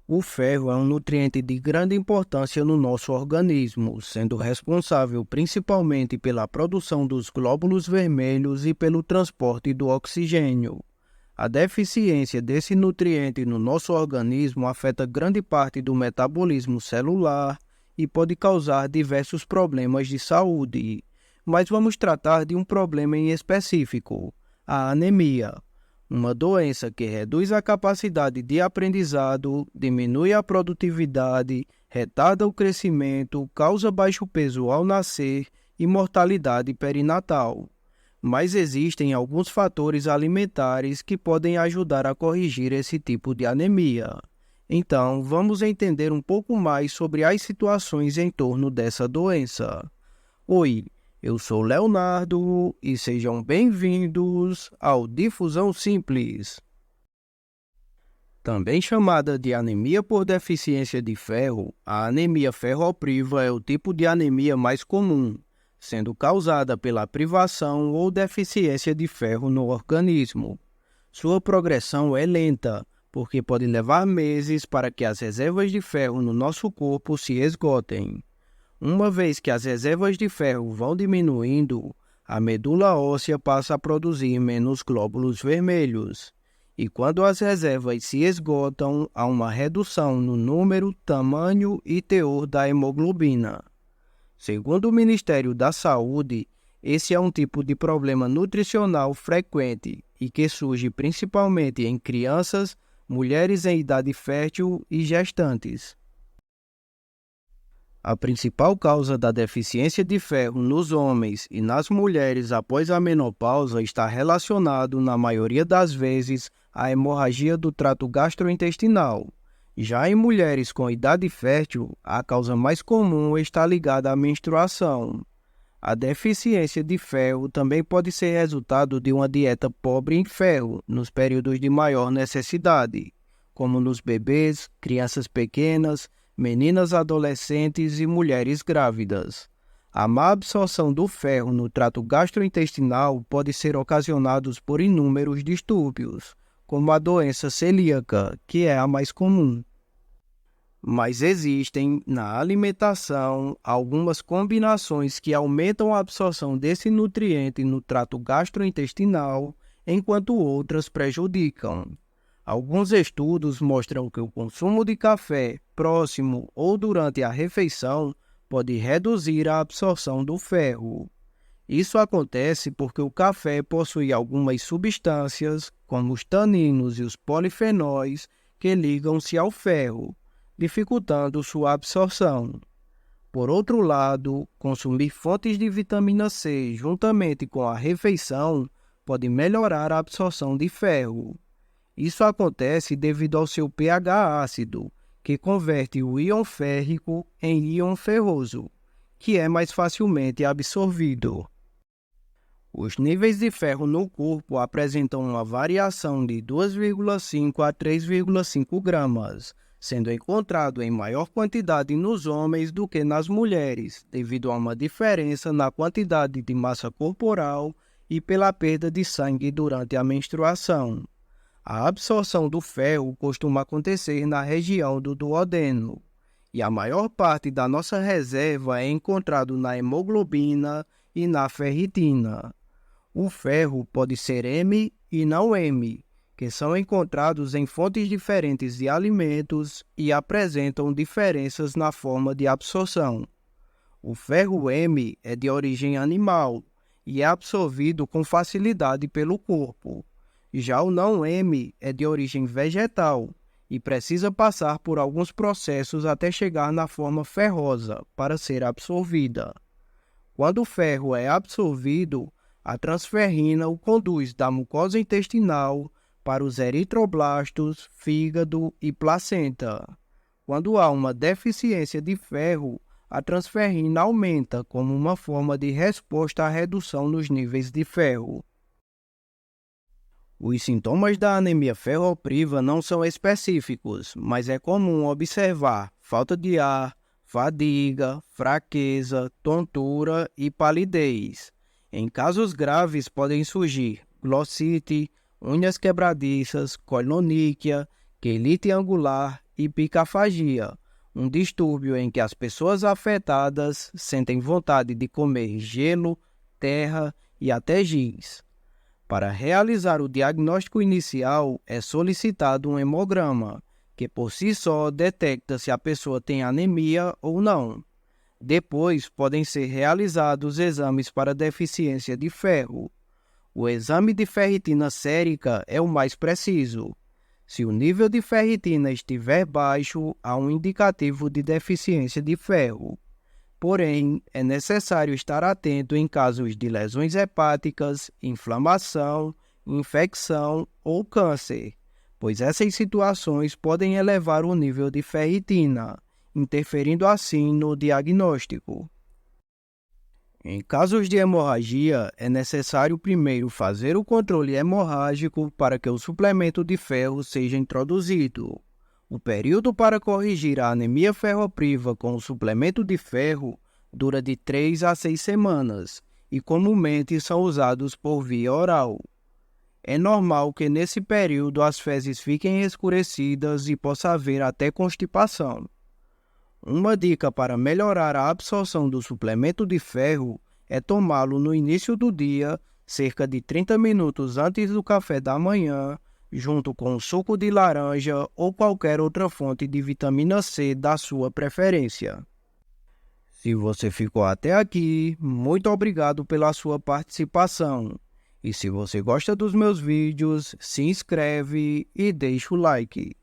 O ferro é um nutriente de grande importância no nosso organismo, sendo responsável principalmente pela produção dos glóbulos vermelhos e pelo transporte do oxigênio. A deficiência desse nutriente no nosso organismo afeta grande parte do metabolismo celular e pode causar diversos problemas de saúde. Mas vamos tratar de um problema em específico: a anemia. Uma doença que reduz a capacidade de aprendizado, diminui a produtividade, retarda o crescimento, causa baixo peso ao nascer e mortalidade perinatal. Mas existem alguns fatores alimentares que podem ajudar a corrigir esse tipo de anemia. Então, vamos entender um pouco mais sobre as situações em torno dessa doença. Oi, eu sou Leonardo e sejam bem-vindos ao Difusão Simples. Também chamada de anemia por deficiência de ferro, a anemia ferropriva é o tipo de anemia mais comum, sendo causada pela privação ou deficiência de ferro no organismo. Sua progressão é lenta, porque pode levar meses para que as reservas de ferro no nosso corpo se esgotem. Uma vez que as reservas de ferro vão diminuindo, a medula óssea passa a produzir menos glóbulos vermelhos. E quando as reservas se esgotam, há uma redução no número, tamanho e teor da hemoglobina. Segundo o Ministério da Saúde, esse é um tipo de problema nutricional frequente e que surge principalmente em crianças, mulheres em idade fértil e gestantes. A principal causa da deficiência de ferro nos homens e nas mulheres após a menopausa está relacionado, na maioria das vezes, à hemorragia do trato gastrointestinal. Já em mulheres com idade fértil, a causa mais comum está ligada à menstruação. A deficiência de ferro também pode ser resultado de uma dieta pobre em ferro nos períodos de maior necessidade, como nos bebês, crianças pequenas, meninas adolescentes e mulheres grávidas. A má absorção do ferro no trato gastrointestinal pode ser ocasionada por inúmeros distúrbios, como a doença celíaca, que é a mais comum. Mas existem, na alimentação, algumas combinações que aumentam a absorção desse nutriente no trato gastrointestinal, enquanto outras prejudicam. Alguns estudos mostram que o consumo de café próximo ou durante a refeição pode reduzir a absorção do ferro. Isso acontece porque o café possui algumas substâncias, como os taninos e os polifenóis, que ligam-se ao ferro, dificultando sua absorção. Por outro lado, consumir fontes de vitamina C juntamente com a refeição pode melhorar a absorção de ferro. Isso acontece devido ao seu pH ácido, que converte o íon férrico em íon ferroso, que é mais facilmente absorvido. Os níveis de ferro no corpo apresentam uma variação de 2,5 a 3,5 gramas, sendo encontrado em maior quantidade nos homens do que nas mulheres, devido a uma diferença na quantidade de massa corporal e pela perda de sangue durante a menstruação. A absorção do ferro costuma acontecer na região do duodeno, e a maior parte da nossa reserva é encontrado na hemoglobina e na ferritina. O ferro pode ser M e não M, que são encontrados em fontes diferentes de alimentos e apresentam diferenças na forma de absorção. O ferro M é de origem animal e é absorvido com facilidade pelo corpo. Já o não M é de origem vegetal e precisa passar por alguns processos até chegar na forma ferrosa para ser absorvida. Quando o ferro é absorvido, a transferrina o conduz da mucosa intestinal para os eritroblastos, fígado e placenta. Quando há uma deficiência de ferro, a transferrina aumenta como uma forma de resposta à redução nos níveis de ferro. Os sintomas da anemia ferropriva não são específicos, mas é comum observar falta de ar, fadiga, fraqueza, tontura e palidez. Em casos graves podem surgir glossite, unhas quebradiças, coloníquia, quelite angular e picafagia, um distúrbio em que as pessoas afetadas sentem vontade de comer gelo, terra e até giz. Para realizar o diagnóstico inicial, é solicitado um hemograma, que por si só detecta se a pessoa tem anemia ou não. Depois, podem ser realizados exames para deficiência de ferro. O exame de ferritina sérica é o mais preciso. Se o nível de ferritina estiver baixo, há um indicativo de deficiência de ferro. Porém, é necessário estar atento em casos de lesões hepáticas, inflamação, infecção ou câncer, pois essas situações podem elevar o nível de ferritina, interferindo assim no diagnóstico. Em casos de hemorragia, é necessário primeiro fazer o controle hemorrágico para que o suplemento de ferro seja introduzido. O período para corrigir a anemia ferropriva com o suplemento de ferro dura de 3 a 6 semanas e comumente são usados por via oral. É normal que nesse período as fezes fiquem escurecidas e possa haver até constipação. Uma dica para melhorar a absorção do suplemento de ferro é tomá-lo no início do dia, cerca de 30 minutos antes do café da manhã, junto com suco de laranja ou qualquer outra fonte de vitamina C da sua preferência. Se você ficou até aqui, muito obrigado pela sua participação. E se você gosta dos meus vídeos, se inscreve e deixa o like.